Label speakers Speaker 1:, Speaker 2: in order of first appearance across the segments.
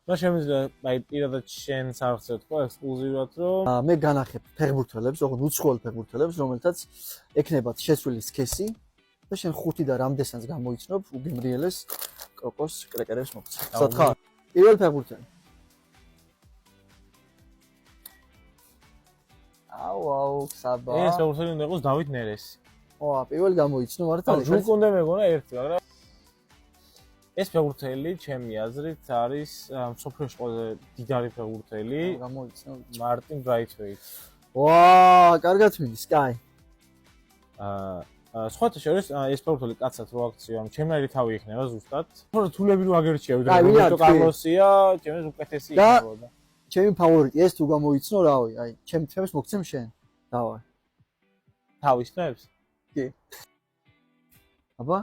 Speaker 1: და შემიძლია აი პირადად შენს არხზე თქვა ექსკლუზიურად რომ
Speaker 2: მე განახებ ფეხბურთელებს, ოღონდ უცხოელ ფეხბურთელებს, რომელთაც ექნებათ შეცვლილი სქესი და შენ 5 და რამდენსაც გამოიცნობ უგემრიელეს კოკოს კრეკერებს მოგცა. სათხარ. პირველ ფეხბურთელი. აუ, საბა.
Speaker 1: ეს ფეხბურთელი უნდა იყოს დავით ნერესი.
Speaker 2: პირველ გამოიცნო, მაგრამ
Speaker 1: ჯულკ უნდა მეგონა ერთი, მაგრამ ეს ფეხბურთელი ჩემი აზრით არის მსოფლიოში ყველაზე დიდარი ფეხბურთელი.
Speaker 2: გამოიცნო
Speaker 1: მარტინ ბრაითვეიტი.
Speaker 2: კარგად მიდის, კაი.
Speaker 1: სხვათა შორის ეს ფეხბურთელი კაცად რო აქციო, ამ ჩემნაირი თავი იქნება ზუსტად. თორე თულები რო აგერჩია, ვიდრე რობერტო კარლოსია, ჩემს უკეთესი იქნებოდა.
Speaker 2: ჩემი ფავორიტი ეს თუ გამოიცნო, რავი, აი, ჩემს მოგცემ შენ. დავაი.
Speaker 1: თავის თემს?
Speaker 2: კი. აბა?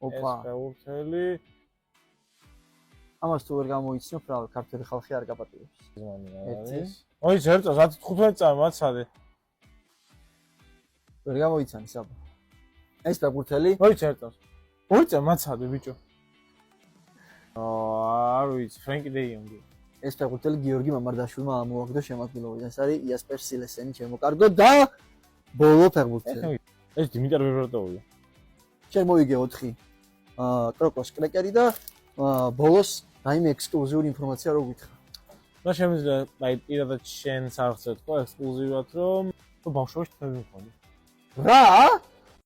Speaker 2: ოპა.
Speaker 1: ეს ფეხბურთელი
Speaker 2: ამას თუ ვერ გამოიცნობ, რავი, ქართული ხალხი არ გაპატიებს.
Speaker 1: ერთი. ოი, ზერწოს 15 წამი მაცადე.
Speaker 2: ვერ გამოიცანი საბა. ეს ფეხბურთელი?
Speaker 1: ოი, ზერწოს. 2 წამი მაცადე ბიჭო. არ ვიცი, ფრენკი დე იონგი.
Speaker 2: ეს ფეხბურთელი გიორგი მამარდაშვილმა ამოაგდო შემადგენლობაში. ეს არის იასპერ სილესენი ჩემო კარგო და ბოლო ფეხბურთელი.
Speaker 1: ეს დიმიტარ ბებრატოვია.
Speaker 2: შენ მოიგე 4 კროკოს კრეკერი და ბოლოს რაიმე ექსკლუზიური ინფორმაცია რო გითხრა.
Speaker 1: და შემიძლია აი პირადად შენს არხზე თქვა ექსკლუზიურად რომ ბავშვობაში თქვენ მიყოლი.
Speaker 2: რა?